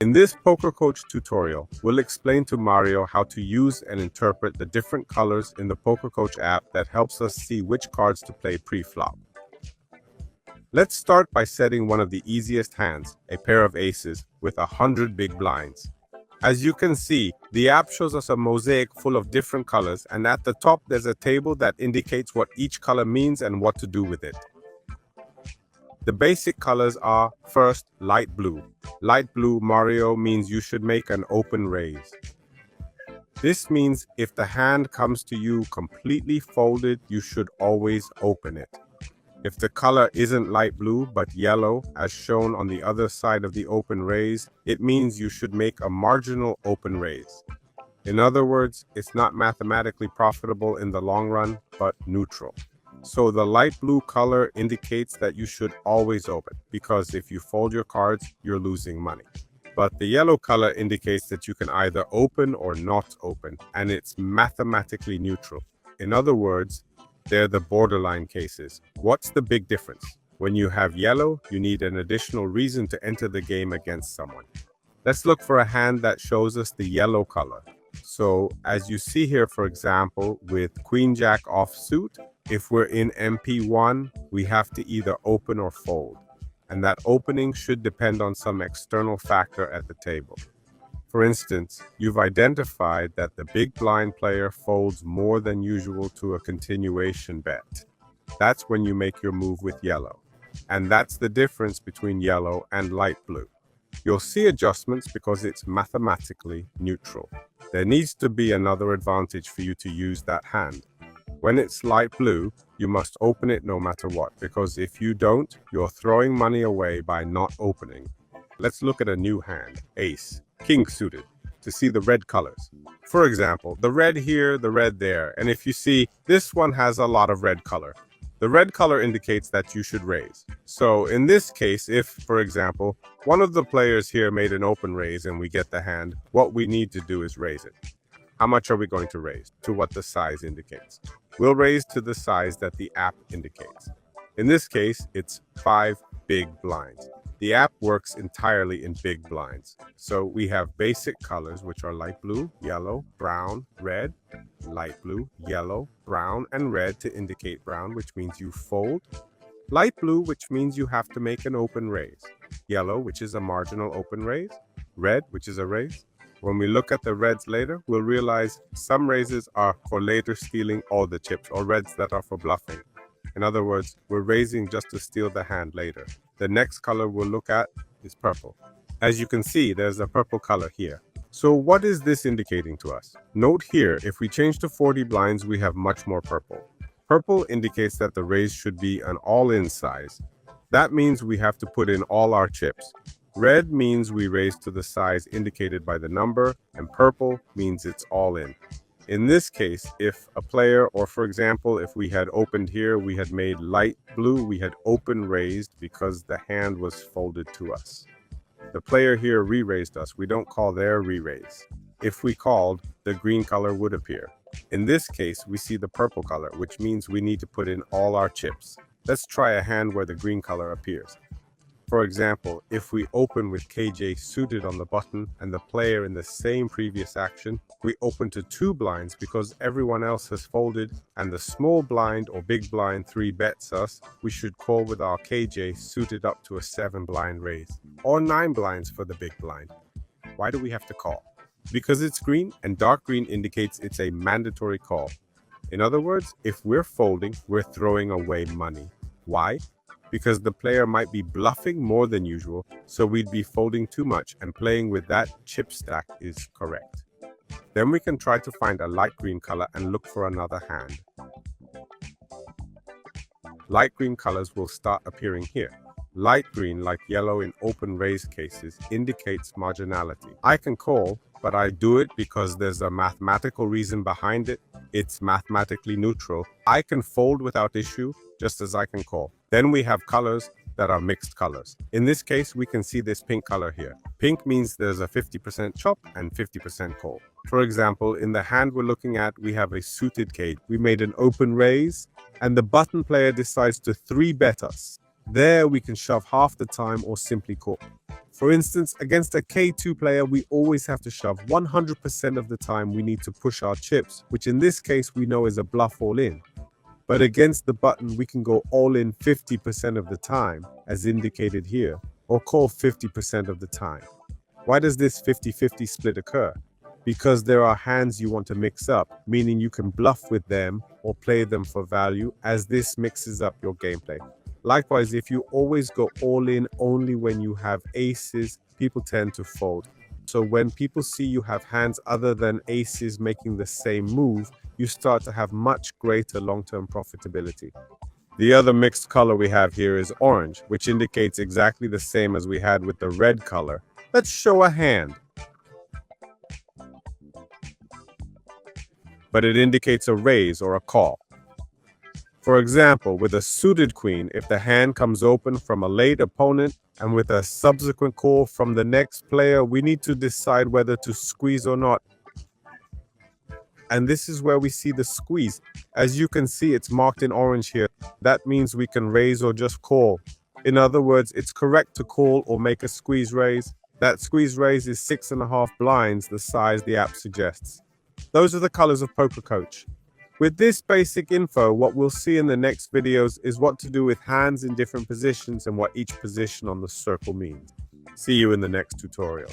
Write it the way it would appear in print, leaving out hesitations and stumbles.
In this Poker Coach tutorial, we'll explain to Mario how to use and interpret the different colors in the Poker Coach app that helps us see which cards to play pre-flop. Let's start by setting one of the easiest hands, a pair of aces, with 100 big blinds. As you can see, the app shows us a mosaic full of different colors, and at the top there's a table that indicates what each color means and what to do with it. The basic colors are, first, light blue. Light blue, Mario, means you should make an open raise. This means if the hand comes to you completely folded, you should always open it. If the color isn't light blue but yellow, as shown on the other side of the open raise, it means you should make a marginal open raise. In other words, it's not mathematically profitable in the long run, but neutral. So the light blue color indicates that you should always open, because if you fold your cards, you're losing money. But the yellow color indicates that you can either open or not open, and it's mathematically neutral. In other words, they're the borderline cases. What's the big difference? When you have yellow, you need an additional reason to enter the game against someone. Let's look for a hand that shows us the yellow color. So as you see here, for example, with Queen Jack offsuit, if we're in MP1, we have to either open or fold. And that opening should depend on some external factor at the table. For instance, you've identified that the big blind player folds more than usual to a continuation bet. That's when you make your move with yellow. And that's the difference between yellow and light blue. You'll see adjustments because it's mathematically neutral. There needs to be another advantage for you to use that hand. When it's light blue, you must open it no matter what, because if you don't, you're throwing money away by not opening. Let's look at a new hand, ace, king suited, to see the red colors. For example, the red here, the red there, and if you see, this one has a lot of red color. The red color indicates that you should raise. So in this case, if, for example, one of the players here made an open raise and we get the hand, what we need to do is raise it. How much are we going to raise? To what the size indicates. We'll raise to the size that the app indicates. In this case, it's 5 big blinds. The app works entirely in big blinds. So we have basic colors, which are light blue, yellow, brown, red, light blue, yellow, brown, and red to indicate brown, which means you fold. Light blue, which means you have to make an open raise. Yellow, which is a marginal open raise. Red, which is a raise. When we look at the reds later, we'll realize some raises are for later stealing all the chips, or reds that are for bluffing. In other words, we're raising just to steal the hand later. The next color we'll look at is purple. As you can see, there's a purple color here. So what is this indicating to us? Note here, if we change to 40 blinds, we have much more purple. Purple indicates that the raise should be an all-in size. That means we have to put in all our chips. Red means we raise to the size indicated by the number, and purple means it's all in. In this case, if a player, or for example, if we had opened here, we had made light blue, we had open raised because the hand was folded to us. The player here re-raised us. We don't call their re-raise. If we called, the green color would appear. In this case, we see the purple color, which means we need to put in all our chips. Let's try a hand where the green color appears. For example, if we open with KJ suited on the button and the player in the same previous action, we open to 2 blinds because everyone else has folded and the small blind or big blind 3 bets us, we should call with our KJ suited up to a 7 blind raise, or 9 blinds for the big blind. Why do we have to call? Because it's green, and dark green indicates it's a mandatory call. In other words, if we're folding, we're throwing away money. Why? Because the player might be bluffing more than usual, so we'd be folding too much, and playing with that chip stack is correct. Then we can try to find a light green color and look for another hand. Light green colors will start appearing here. Light green, like yellow in open raise cases, indicates marginality. I can call, but I do it because there's a mathematical reason behind it. It's mathematically neutral. I can fold without issue, just as I can call. Then we have colors that are mixed colors. In this case, we can see this pink color here. Pink means there's a 50% chop and 50% call. For example, in the hand we're looking at, we have a suited cage. We made an open raise, and the button player decides to 3-bet us. There we can shove half the time or simply call. For instance, against a K2 player, we always have to shove 100% of the time. We need to push our chips, which in this case we know is a bluff all in. But against the button, we can go all in 50% of the time, as indicated here, or call 50% of the time. Why does this 50-50 split occur? Because there are hands you want to mix up, meaning you can bluff with them or play them for value, as this mixes up your gameplay. Likewise, if you always go all in only when you have aces, people tend to fold. So when people see you have hands other than aces making the same move, you start to have much greater long-term profitability. The other mixed color we have here is orange, which indicates exactly the same as we had with the red color. Let's show a hand. But it indicates a raise or a call. For example, with a suited queen, if the hand comes open from a late opponent and with a subsequent call from the next player, we need to decide whether to squeeze or not. And this is where we see the squeeze. As you can see, it's marked in orange here. That means we can raise or just call. In other words, it's correct to call or make a squeeze raise. That squeeze raise is 6.5 blinds, the size the app suggests. Those are the colors of Poker Coach. With this basic info, what we'll see in the next videos is what to do with hands in different positions and what each position on the circle means. See you in the next tutorial.